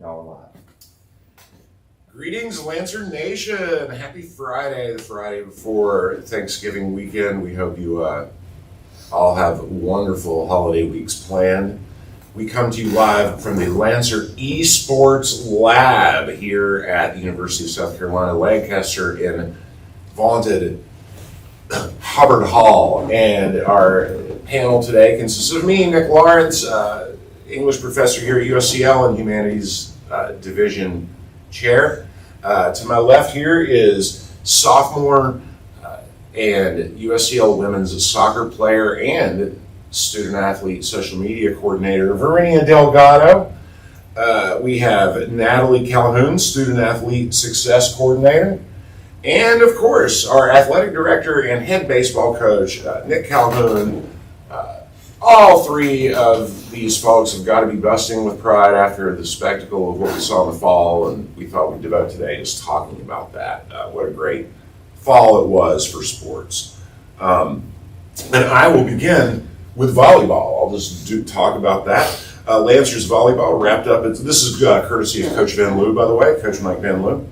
Y'all alive. Greetings, Lancer Nation. Happy Friday, the Friday before Thanksgiving weekend. We hope you all have wonderful holiday weeks planned. We come to you live from the Lancer Esports Lab here at the University of South Carolina, Lancaster in vaunted Hubbard Hall. And our panel today consists of me, Nick Lawrence, English professor here at USCL and Humanities Division Chair. To my left here is sophomore and USCL women's soccer player and student athlete social media coordinator Verinia Delgado. We have Natalie Calhoun, student athlete success coordinator. And of course, our athletic director and head baseball coach, Nick Calhoun. All three of these folks have got to be busting with pride after the spectacle of what we saw in the fall, and we thought we'd devote today just talking about that. What a great fall it was for sports. And I will begin with volleyball. I'll just talk about that. Lancers volleyball wrapped up. This is courtesy of Coach Van Loo, by the way, Coach Mike Van Loo.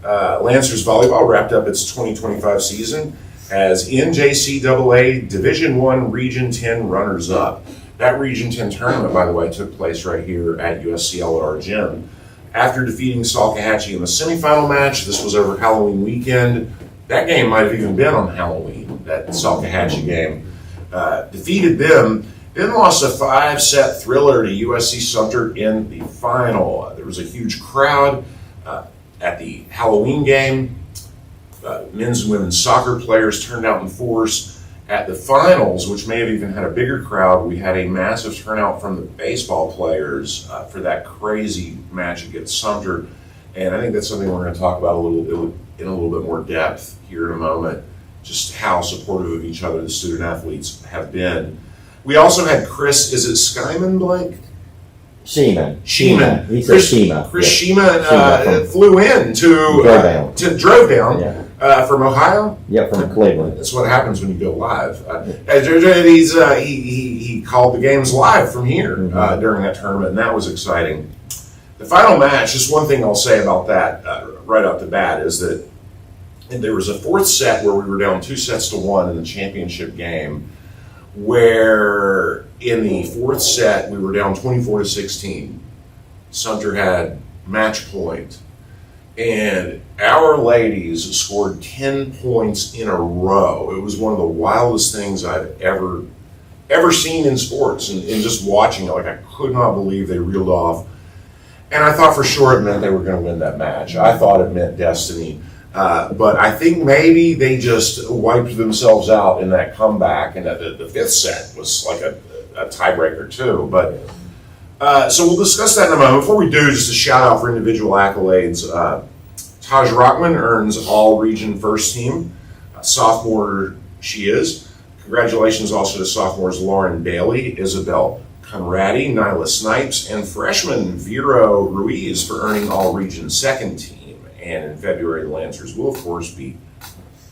Lancers volleyball wrapped up its 2025 season as NJCAA Division I Region 10 runners-up. That Region 10 tournament, by the way, took place right here at USCL at our gym. After defeating Salkehatchie in the semifinal match, this was over Halloween weekend. That game might have even been on Halloween, that Salkehatchie game. Defeated them, then lost a 5-set thriller to USC Sumter in the final. There was a huge crowd at the Halloween game. Men's and women's soccer players turned out in force. At the finals, which may have even had a bigger crowd, we had a massive turnout from the baseball players for that crazy match against Sumter. And I think that's something we're going to talk about in a little bit more depth here in a moment, just how supportive of each other the student athletes have been. We also had Chris, is it Skyman Blake? Sheeman. He said Chris Shema. Chris Yeah. Sheeman flew in drove down Yeah. from Ohio. Yeah, from Cleveland. That's what happens when you go live. He called the games live from here during that tournament, and that was exciting. The final match, just one thing I'll say about that right off the bat is that there was a fourth set where we were down 2-1 in the championship game, where in the fourth set we were down 24-16. Sumter had match point, and our ladies scored 10 points in a row. It was one of the wildest things I've ever seen in sports, and just watching it, like I could not believe they reeled off. And I thought for sure it meant they were going to win that match. I thought it meant destiny. But I think maybe they just wiped themselves out in that comeback, and the fifth set was like a tiebreaker too. But so we'll discuss that in a moment. Before we do, just a shout out for individual accolades. Taj Rockman earns all-region first team. Sophomore she is. Congratulations also to sophomores Lauren Bailey, Isabel Conradi, Nyla Snipes, and freshman Vero Ruiz for earning all-region second team. And in February, the Lancers will, of course, be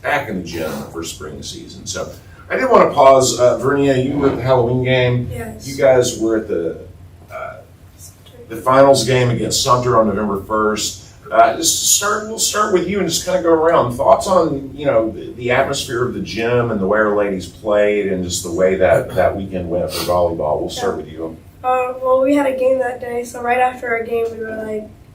back in the gym for spring season. So I did want to pause. Vernia, you were at the Halloween game. Yes. You guys were at the finals game against Sumter on November 1st. We'll start with you and just kind of go around. Thoughts on, the atmosphere of the gym and the way our ladies played and just the way that weekend went for volleyball. We'll start with you. Well, we had a game that day, so right after our game,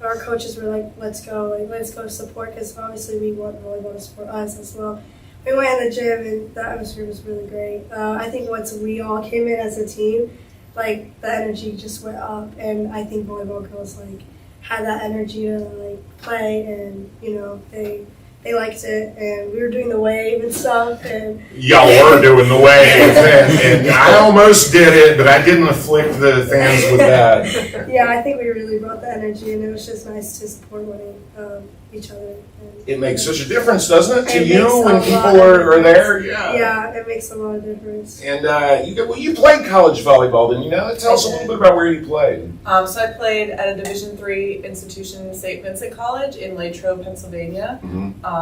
our coaches were like, let's go support, because obviously we want volleyball to support us as well. We went in the gym, and the atmosphere was really great. I think once we all came in as a team, the energy just went up, and I think volleyball girls had that energy to play, and they liked it, and we were doing the wave and stuff. And y'all were doing the wave, and I almost did it, but I didn't afflict the fans with that. Yeah, I think we really brought the energy, and it was just nice to support each other. And, it makes such a difference, doesn't it, to It you makes when a people lot of are there? difference. Yeah, it makes a lot of difference. And you played college volleyball, didn't you? Now tell us a little bit about where you played. So I played at a Division III institution, St. Vincent College in Latrobe, Pennsylvania. Mm-hmm.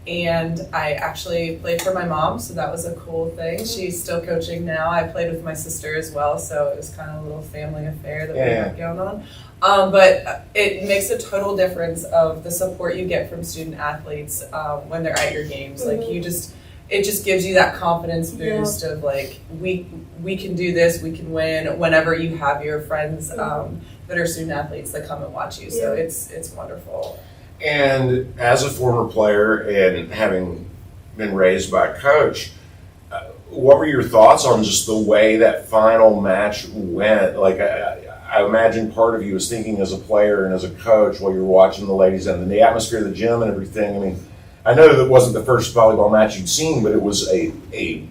And I actually played for my mom, so that was a cool thing. She's still coaching now. I played with my sister as well, so it was kind of a little family affair that we had going on. But it makes a total difference of the support you get from student athletes when they're at your games. Like it just gives you that confidence boost of like we can do this, we can win. Whenever you have your friends that are student athletes that come and watch you, so it's wonderful. And as a former player and having been raised by a coach, what were your thoughts on just the way that final match went? Like, I imagine part of you was thinking as a player and as a coach while you were watching the ladies and the atmosphere of the gym and everything. I mean, I know that wasn't the first volleyball match you'd seen, but it was a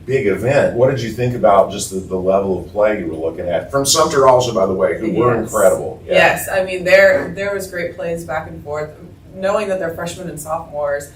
big event. What did you think about just the level of play you were looking at? From Sumter also, by the way, who were incredible. Yeah. Yes, I mean, there was great plays back and forth. Knowing that they're freshmen and sophomores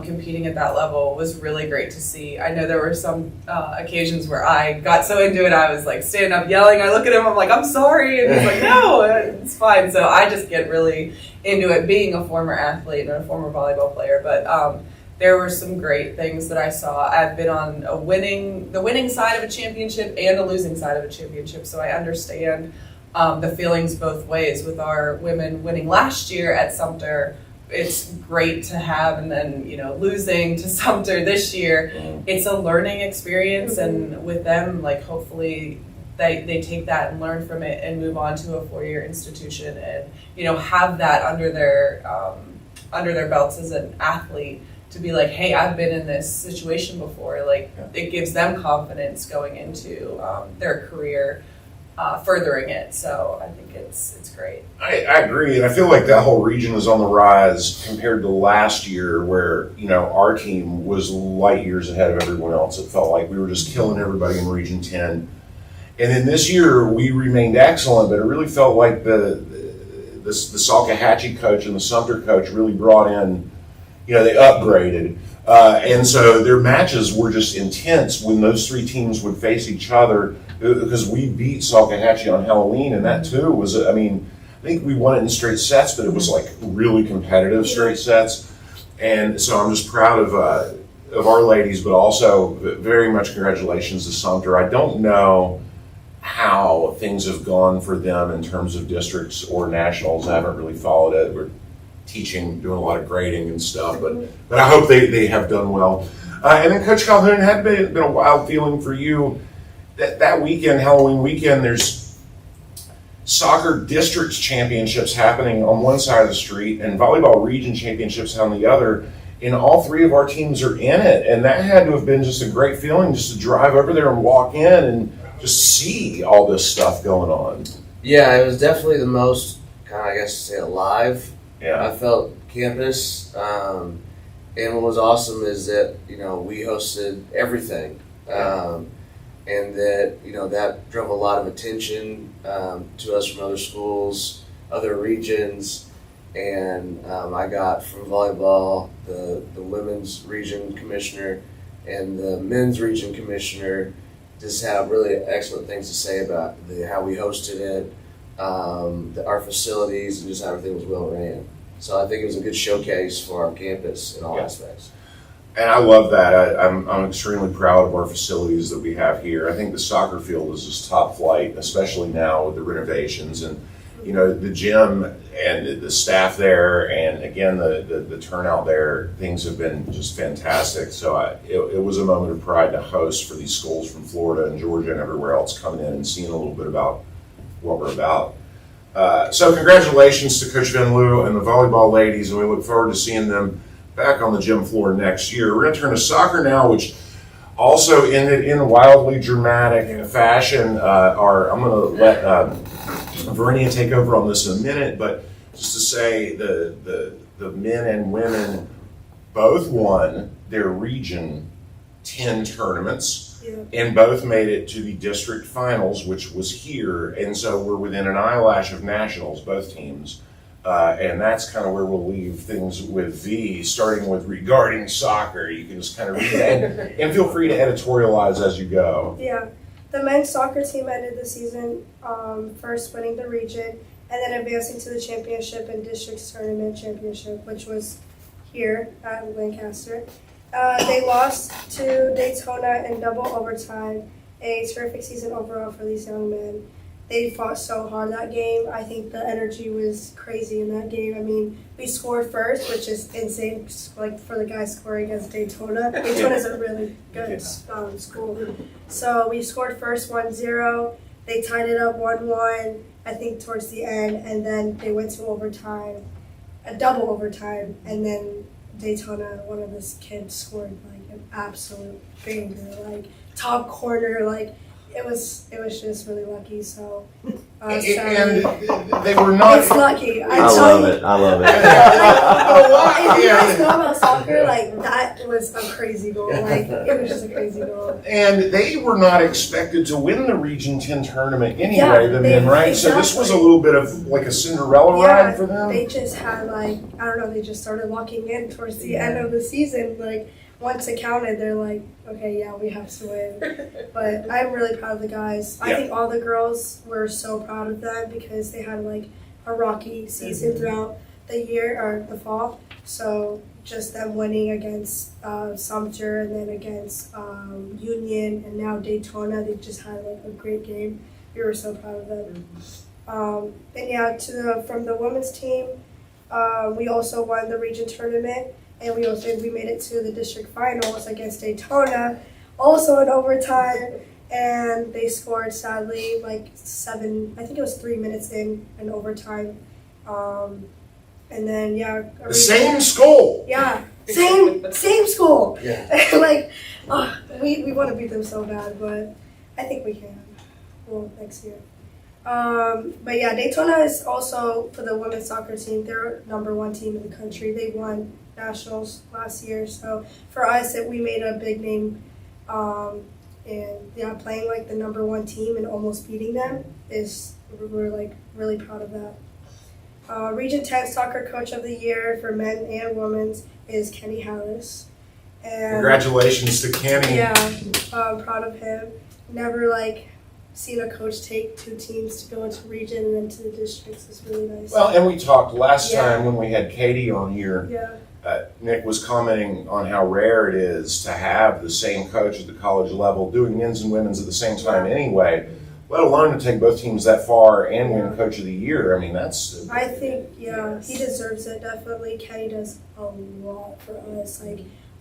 competing at that level was really great to see. I know there were some occasions where I got so into it, I was like standing up yelling. I look at him, I'm like, I'm sorry. And he's like, no, it's fine. So I just get really into it, being a former athlete and a former volleyball player. But there were some great things that I saw. I've been on the winning side of a championship and a losing side of a championship, so I understand the feelings both ways. With our women winning last year at Sumter, it's great to have, and then losing to Sumter this year, it's a learning experience, and with them, like, hopefully they take that and learn from it and move on to a 4-year institution and have that under their belts as an athlete, to be like, hey, I've been in this situation before. Like, it gives them confidence going into their career, furthering it. So I think it's great. I agree, and I feel like that whole region is on the rise compared to last year, where our team was light years ahead of everyone else. It felt like we were just killing everybody in Region 10, and then this year we remained excellent. But it really felt like the Salkehatchie coach and the Sumter coach really brought in, they upgraded. And so their matches were just intense when those three teams would face each other, because we beat Salkehatchie on Halloween, and that too was, I think we won it in straight sets, but it was like really competitive straight sets. And so I'm just proud of our ladies, but also very much congratulations to Sumter. I don't know how things have gone for them in terms of districts or nationals. I haven't really followed it. We're teaching, doing a lot of grading and stuff, but I hope they have done well. And then Coach Calhoun, had been a wild feeling for you that weekend, Halloween weekend. There's soccer districts championships happening on one side of the street and volleyball region championships on the other, and all three of our teams are in it, and that had to have been just a great feeling, just to drive over there and walk in and just see all this stuff going on. Yeah, it was definitely the most kind of, I guess, say alive. Yeah, I felt campus, and what was awesome is that we hosted everything, and that that drove a lot of attention to us from other schools, other regions, and I got from volleyball the women's region commissioner and the men's region commissioner just have really excellent things to say about how we hosted it. Our facilities, and just how everything was well ran. So I think it was a good showcase for our campus in all aspects. And I love that. I'm extremely proud of our facilities that we have here. I think the soccer field is just top flight, especially now with the renovations, and the gym and the staff there, and again the turnout there. Things have been just fantastic. So it was a moment of pride to host for these schools from Florida and Georgia and everywhere else coming in and seeing a little bit about what we're about. So congratulations to Coach Van Loo and the volleyball ladies, and we look forward to seeing them back on the gym floor next year. We're going to turn to soccer now, which also ended in wildly dramatic fashion. I'm going to let Verenia take over on this in a minute, but just to say the men and women both won their Region 10 tournaments. And both made it to the district finals, which was here, and so we're within an eyelash of nationals, both teams, and that's kind of where we'll leave things with V, starting with regarding soccer. You can just kind of read that, and feel free to editorialize as you go. Yeah, the men's soccer team ended the season first winning the region, and then advancing to the championship and district tournament championship, which was here at Lancaster. They lost to Daytona in double overtime. A terrific season overall for these young men. They fought so hard that game. I think the energy was crazy in that game. I mean, we scored first, which is insane, like for the guys scoring against Daytona. Daytona's a really good school. So we scored first 1-0. They tied it up 1-1, I think, towards the end, and then they went to overtime, a double overtime, and then Daytona, one of his kids scored like an absolute banger, like top corner, like it was just really lucky. So And they were not. it's lucky. I love it. I love it. If you guys know about soccer, like that was a crazy goal. Like it was just a crazy goal. And they were not expected to win the Region 10 tournament anyway, Yeah, the they- men, right? So this was a little bit of like a Cinderella ride for them. They just had like, I don't know, they just started locking in towards the end of the season. Like once it counted, they're like, okay, yeah, we have to win. But I'm really proud of the guys. I Yeah. think all the girls were so proud of them because they had like a rocky season throughout the year or the fall. So just them winning against Sumter and then against Union and now Daytona, they just had like a great game. We were so proud of them. And yeah, from the women's team, we also won the region tournament, and we made it to the district finals against Daytona, also in overtime. And they scored, sadly, like 3 minutes in overtime. And then The same school. Yeah, same school. Yeah. Like, we want to beat them so bad, but I think we can. Well, next year. But yeah, Daytona is also, for the women's soccer team, they're #1 team in the country. They won nationals last year, so for us, we made a big name. And yeah, playing like the #1 team and almost beating them we're like really proud of that. Region 10 Soccer Coach of the Year for men and women's is Kenny Hallis. And Congratulations to Kenny. yeah, proud of him. Never seen a coach take 2 teams to go into region and then to the districts. It's really nice. Well, and we talked last Yeah. time when we had Katie on here. Yeah, Nick was commenting on how rare it is to have the same coach at the college level doing men's and women's at the same time anyway, let alone to take both teams that far and win Coach of the Year. I mean, that's... I think, he deserves it, definitely. Kenny does a lot for us,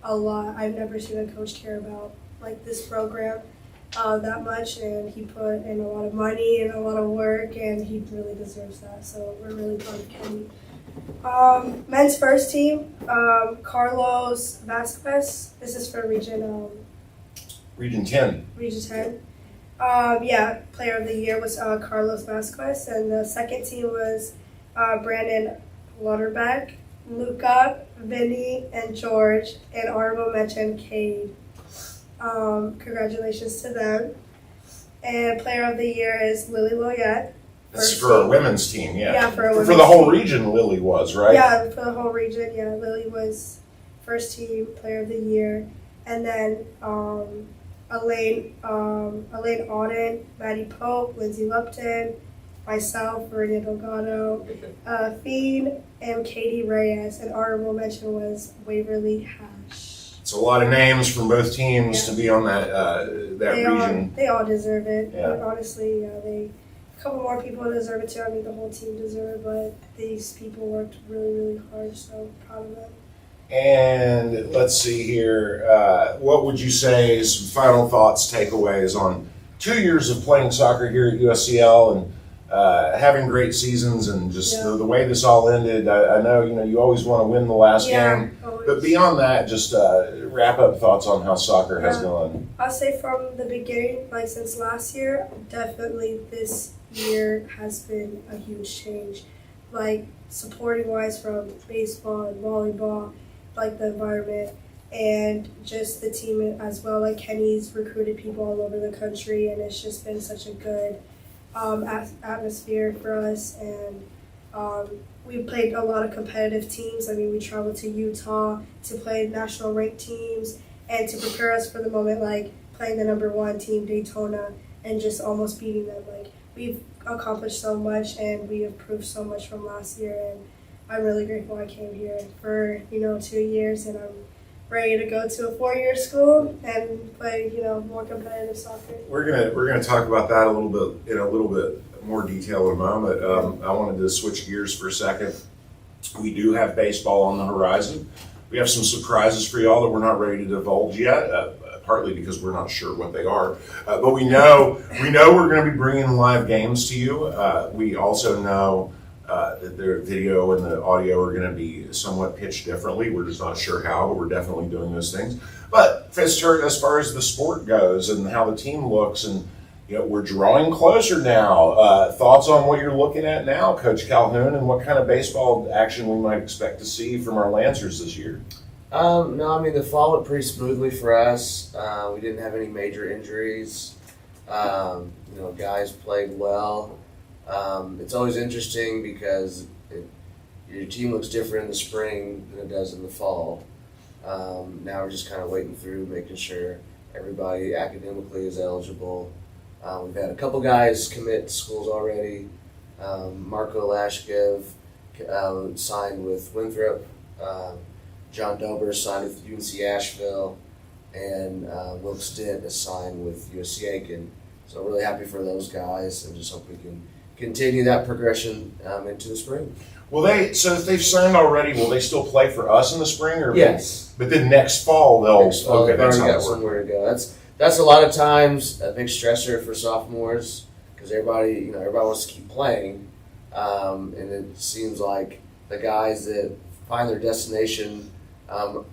a lot. I've never seen a coach care about, this program that much, and he put in a lot of money and a lot of work, and he really deserves that, so we're really proud of Kenny. Men's first team, Carlos Vasquez. This is for Region 10. Region 10. Player of the year was Carlos Vasquez, and the second team was Brandon Lauterbach, Luca, Vinny, and George, and honorable mention Cade. Congratulations to them. And player of the year is Lily Loyette. That's First for a team. women's team, yeah. Yeah, for a women's For the whole team. region, Lily was, right? Yeah, for the whole region, Lily was first team player of the year. And then Elaine Auden, Maddie Pope, Lindsay Lupton, myself, Maria Delgado, Fiend, and Katie Reyes. And honorable mention was Waverly Hash. It's a lot of names from both teams Yeah. to be on that region. They all deserve it. Yeah. But honestly, a couple more people deserve it too. I mean, the whole team deserve it, but these people worked really, really hard, so proud of them. And let's see here. What would you say, some final thoughts, takeaways on 2 years of playing soccer here at USCL and having great seasons and just the way this all ended? I know you always want to win the last game, always. but beyond that, just wrap up thoughts on how soccer has gone. I'll say from the beginning, since last year, definitely this year has been a huge change. Supporting wise from baseball and volleyball, the environment, and just the team as well. Kenny's recruited people all over the country, and it's just been such a good atmosphere for us. And we played a lot of competitive teams. I mean, we traveled to Utah to play national ranked teams and to prepare us for the moment, playing the #1 team, Daytona, and just almost beating them. We've accomplished so much, and we have proved so much from last year, and I'm really grateful I came here for 2 years, and I'm ready to go to a 4-year school and play more competitive soccer. We're gonna talk about that a little bit in a little bit more detail in a moment. I wanted to switch gears for a second. We do have baseball on the horizon. We have some surprises for y'all that we're not ready to divulge yet, partly because we're not sure what they are. But we know we're going to be bringing live games to you. We also know that the video and the audio are going to be somewhat pitched differently. We're just not sure how, but we're definitely doing those things. But as far as the sport goes and how the team looks, and we're drawing closer now. Thoughts on what you're looking at now, Coach Calhoun, and what kind of baseball action we might expect to see from our Lancers this year? No, I mean, the fall went pretty smoothly for us. We didn't have any major injuries. Guys played well. It's always interesting because your team looks different in the spring than it does in the fall. Now we're just kind of waiting through, making sure everybody academically is eligible. We've had a couple guys commit to schools already. Marco Lashkev signed with Winthrop. John Dober signed with UNC Asheville. And Wilkes Dent is signed with USC Aiken. So really happy for those guys, and just hope we can continue that progression into the spring. So if they've signed already, will they still play for us in the spring? Or Yes. But then next fall they'll. Okay, they've already got somewhere to go. That's a lot of times a big stressor for sophomores because everybody wants to keep playing, and it seems like the guys that find their destination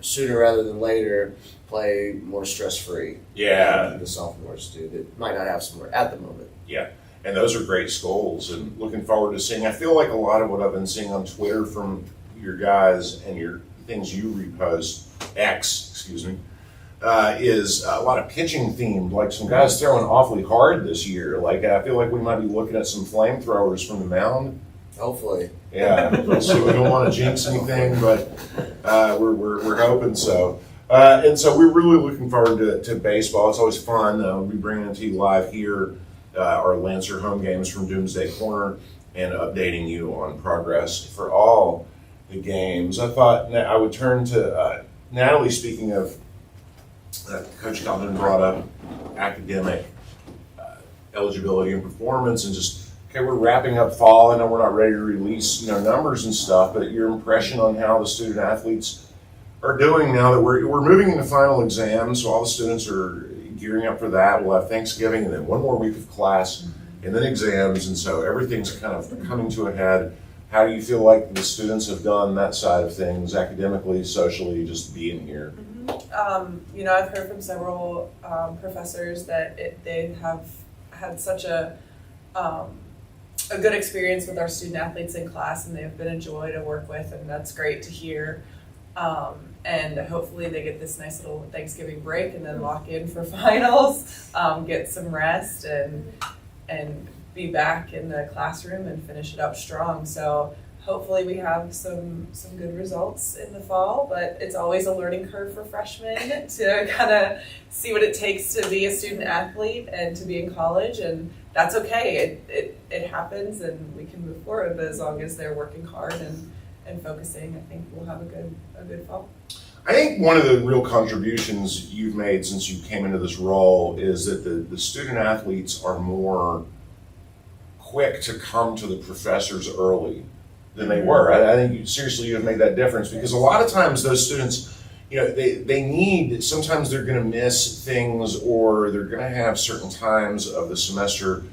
sooner rather than later play more stress-free. Yeah, than the sophomores do that might not have somewhere at the moment. Yeah, and those are great schools, and looking forward to seeing. I feel like a lot of what I've been seeing on Twitter from your guys and your things you repost, is a lot of pitching themed. Like some guys throwing awfully hard this year. Like I feel like we might be looking at some flamethrowers from the mound. Hopefully. Yeah. So we don't want to jinx anything, but we're hoping so. And so we're really looking forward to baseball. It's always fun. We'll be bringing it to you live here, our Lancer home games from Doomsday Corner, and updating you on progress for all the games. I thought I would turn to Natalie. Speaking of, Coach Calhoun brought up academic eligibility and performance, and just we're wrapping up fall. I know we're not ready to release numbers and stuff, but your impression on how the student athletes are doing now that we're moving into final exams, so all the students are gearing up for that. We'll have Thanksgiving and then one more week of class and then exams, and so everything's kind of coming to a head. How do you feel like the students have done that side of things, academically, socially, just being here? I've heard from several professors that they have had such a good experience with our student athletes in class, and they've been a joy to work with, and that's great to hear. And hopefully they get this nice little Thanksgiving break and then lock in for finals, get some rest, and be back in the classroom and finish it up strong. So hopefully we have some good results in the fall, but it's always a learning curve for freshmen to kind of see what it takes to be a student athlete and to be in college, and that's okay. It happens, and we can move forward, but as long as they're working hard and focusing, I think we'll have a good fall. I think one of the real contributions you've made since you came into this role is that the student athletes are more quick to come to the professors early than they were. I think you have made that difference, because a lot of times those students, they need, sometimes they're going to miss things, or they're going to have certain times of the semester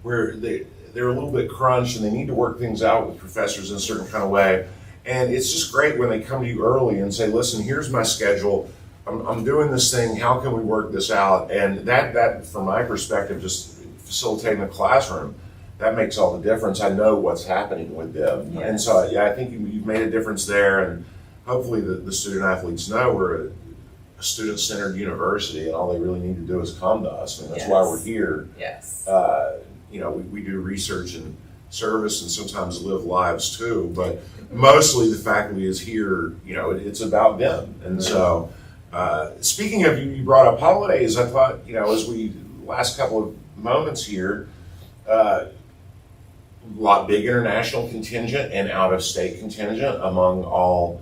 where they're a little bit crunched and they need to work things out with professors in a certain kind of way. And it's just great when they come to you early and say, listen, here's my schedule. I'm doing this thing. How can we work this out? And that from my perspective, just facilitating the classroom, that makes all the difference. I know what's happening with them. Yes. And so, yeah, I think you've made a difference there. And hopefully the student athletes know we're a student-centered university, and all they really need to do is come to us. And that's why we're here. Yes. We do research and service and sometimes live lives too, but mostly the faculty is here, it's about them. And so, speaking of, you brought up holidays, I thought, as we, last couple of moments here, lot big international contingent and out-of-state contingent among all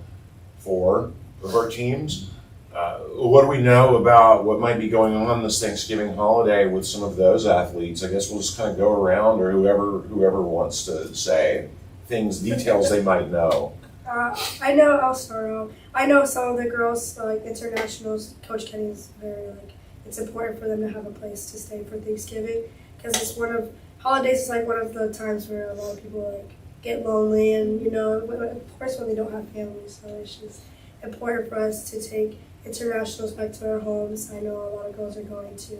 4 of our teams. What do we know about what might be going on this Thanksgiving holiday with some of those athletes? I guess we'll just kind of go around, or whoever wants to say details they might know. I know, I'll start off. I know some of the girls, like internationals, Coach Kenny is very, it's important for them to have a place to stay for Thanksgiving, because it's holidays is one of the times where a lot of people get lonely, and of course when they don't have families, so it's just important for us to take internationals back to their homes. I know a lot of girls are going to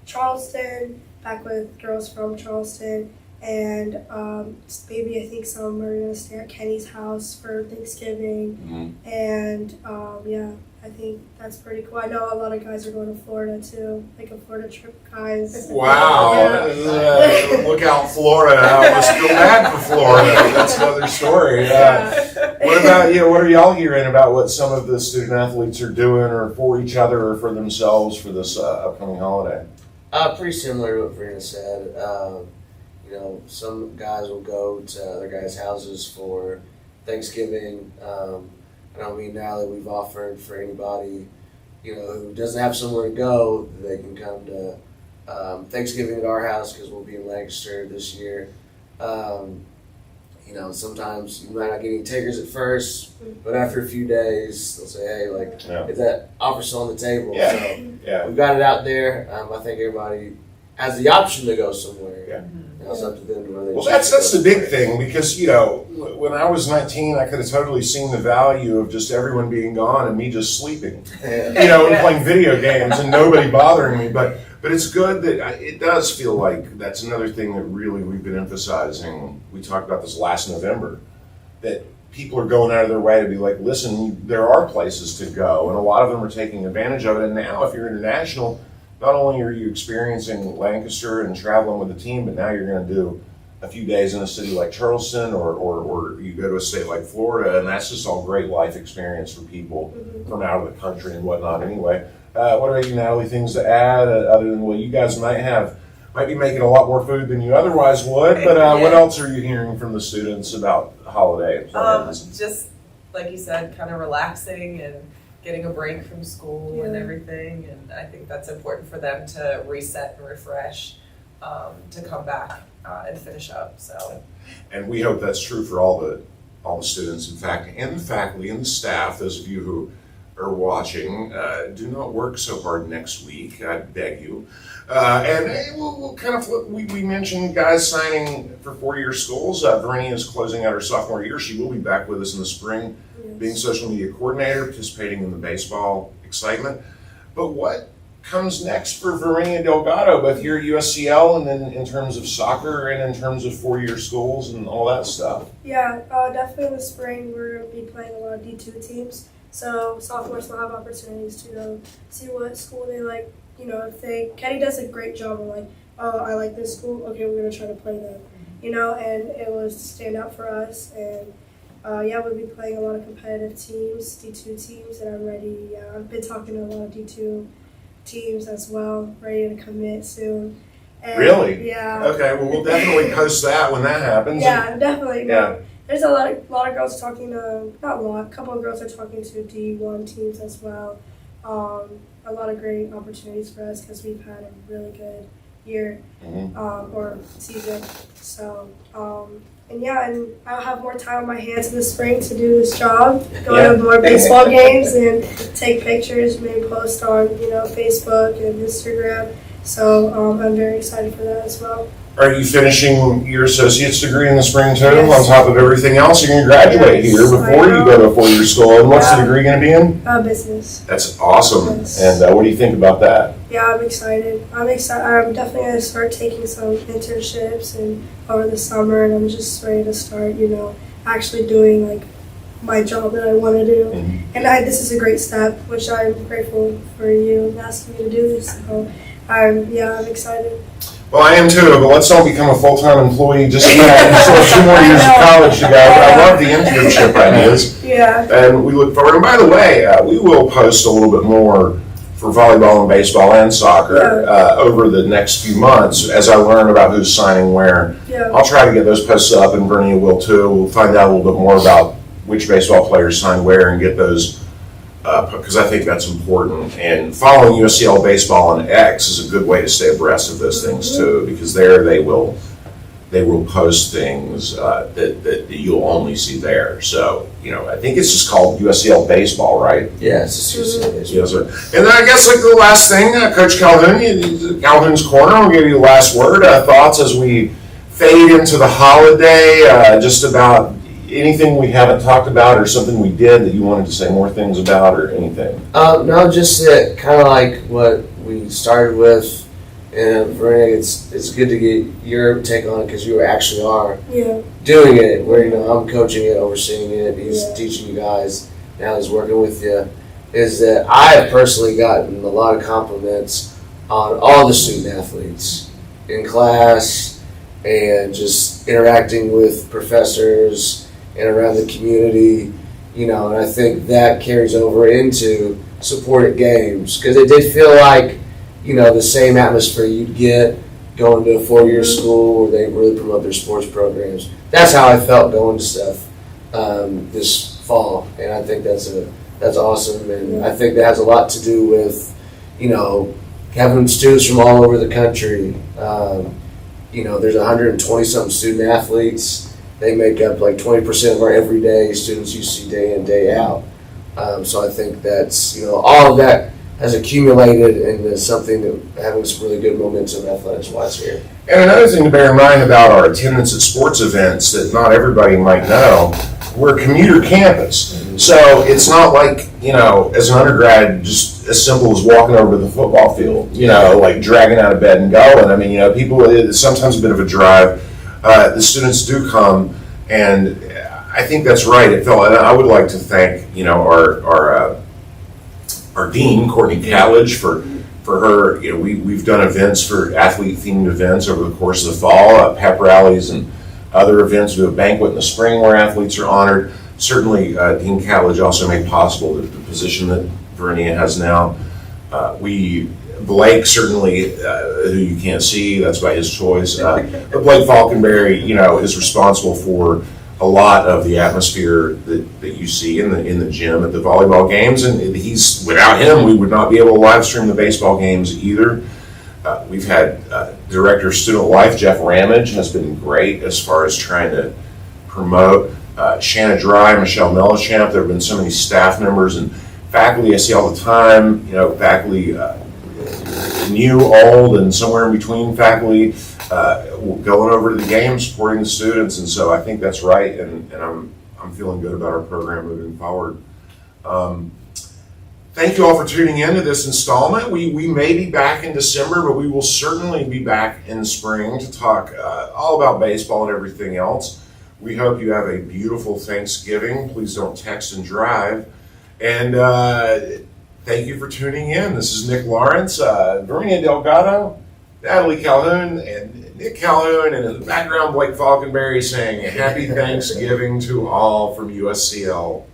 Charleston, back with girls from Charleston, and maybe I think some are going to stay at Kenny's house for Thanksgiving, and I think that's pretty cool. I know a lot of guys are going to Florida too, a Florida trip, guys. Wow, look out, Florida. I almost feel bad for Florida. That's another story. What about you? What are y'all hearing about what some of the student athletes are doing, or for each other or for themselves for this upcoming holiday? Pretty similar to what Verena said. Some guys will go to other guys' houses for Thanksgiving. Now that we've offered for anybody, who doesn't have somewhere to go, they can come to Thanksgiving at our house, because we'll be in Lancaster this year. Sometimes you might not get any takers at first, but after a few days, they'll say, hey, if that offer's still on the table. So we've got it out there. I think everybody has the option to go somewhere. Yeah. It's up to them to where they Well, that's the big thing, because, when I was 19, I could have totally seen the value of just everyone being gone and me just sleeping, and playing video games and nobody bothering me. But it's good that it does feel like that's another thing that really we've been emphasizing. We talked about this last November, that people are going out of their way to be like, listen, there are places to go, and a lot of them are taking advantage of it. And now if you're international, not only are you experiencing Lancaster and traveling with the team, but now you're going to do a few days in a city like Charleston, or you go to a state like Florida, and that's just all great life experience for people from out of the country and whatnot. Anyway, what are you, Natalie, things to add other than what you guys might be making a lot more food than you otherwise would, but what else are you hearing from the students about holiday plans? Just like you said, kind of relaxing and getting a break from school and everything, and I think that's important for them to reset and refresh, to come back and finish up. So, and we hope that's true for all the students, in fact, and the faculty and the staff. Those of you who are watching, do not work so hard next week, I beg you. And we'll kind of we mentioned guys signing for 4-year schools. Verena is closing out her sophomore year. She will be back with us in the spring, being social media coordinator, participating in the baseball excitement. But what comes next for Verena Delgado, both here at USCL and then in terms of soccer and in terms of 4-year schools and all that stuff? Yeah, definitely in the spring we're going to be playing a lot of D2 teams. So sophomores will have opportunities to see what school they like. Kenny does a great job of I like this school, okay, we're going to try to play them. And it was stand out for us. And we'll be playing a lot of competitive teams, D2 teams, and I'm ready. I've been talking to a lot of D2 teams as well, ready to commit soon. And, really? Yeah. Okay, well, we'll definitely post that when that happens. Yeah, definitely. Yeah. There's a lot of girls talking to, not a lot, a couple of girls are talking to D1 teams as well. A lot of great opportunities for us because we've had a really good year or season. So, and I'll have more time on my hands in the spring to do this job, go to more baseball games and take pictures, maybe post on Facebook and Instagram. So I'm very excited for that as well. Are you finishing your associate's degree in the spring too, Yes. on top of everything else? You're going to graduate here before you go to a 4-year school. And what's the degree going to be in? Business. That's awesome. Yes. And what do you think about that? Yeah, I'm excited. I'm definitely going to start taking some internships over the summer, and I'm just ready to start, actually doing my job that I want to do. And this is a great step, which I'm grateful for you asking me to do this. So I'm excited. Well, I am too, but let's all become a full-time employee just now. We still have 2 more years of college to go. I love the internship ideas. Yeah. And we look forward. And by the way, we will post a little bit more for volleyball and baseball and soccer over the next few months as I learn about who's signing where. Yeah. I'll try to get those posted up, and Bernie will too. We'll find out a little bit more about which baseball players signed where and get those because I think that's important. And following USCL baseball on X is a good way to stay abreast of those things too, because there they will post things that you'll only see there. So, I think it's just called USCL baseball, right? Yeah, it's just USCL baseball. Yes, sir. And then I guess like the last thing, Coach Calhoun, Calhoun's Corner, I'll give you the last word. Thoughts as we fade into the holiday, just about anything we haven't talked about or something we did that you wanted to say more things about or anything? No, just that kind of like what we started with. And Verena, it's good to get your take on it because you actually are doing it. Where I'm coaching it, overseeing it. He's teaching you guys. Now he's working with you. Is that I have personally gotten a lot of compliments on all the student athletes in class and just interacting with professors and around the community. And I think that carries over into supported games because it did feel like. The same atmosphere you'd get going to a four-year school where they really promote their sports programs. That's how I felt going to stuff this fall, and I think that's awesome. And I think that has a lot to do with, having students from all over the country. There's 120-something student athletes. They make up like 20% of our everyday students you see day in, day out. So I think that's, all of that has accumulated into something that having some really good momentum athletics-wise here. And another thing to bear in mind about our attendance at sports events that not everybody might know, we're a commuter campus. So it's not like, as an undergrad, just as simple as walking over to the football field, like dragging out of bed and going. I mean, people, it's sometimes a bit of a drive. The students do come, and I think that's right. And I would like to thank, our dean, Courtney Callage, for her. We've done events for athlete-themed events over the course of the fall, pep rallies and other events. We do a banquet in the spring where athletes are honored. Certainly, Dean Callage also made possible the position that Verenia has now. Blake, certainly, who you can't see, that's by his choice. But Blake Falconberry, is responsible for a lot of the atmosphere that you see in the gym at the volleyball games, and without him, we would not be able to live stream the baseball games either. We've had Director of Student Life, Jeff Ramage, has been great as far as trying to promote. Shanna Dry, Michelle Mellichamp, there have been so many staff members and faculty I see all the time, faculty new, old, and somewhere in between faculty, going over to the game, supporting the students, and so I think that's right, and I'm feeling good about our program moving forward. Thank you all for tuning in to this installment. We may be back in December, but we will certainly be back in spring to talk all about baseball and everything else. We hope you have a beautiful Thanksgiving. Please don't text and drive. And thank you for tuning in. This is Nick Lawrence, Verena Delgado, Natalie Calhoun, and Nick Calhoun, and in the background, Blake Falconberry saying Happy Thanksgiving to all from USCL.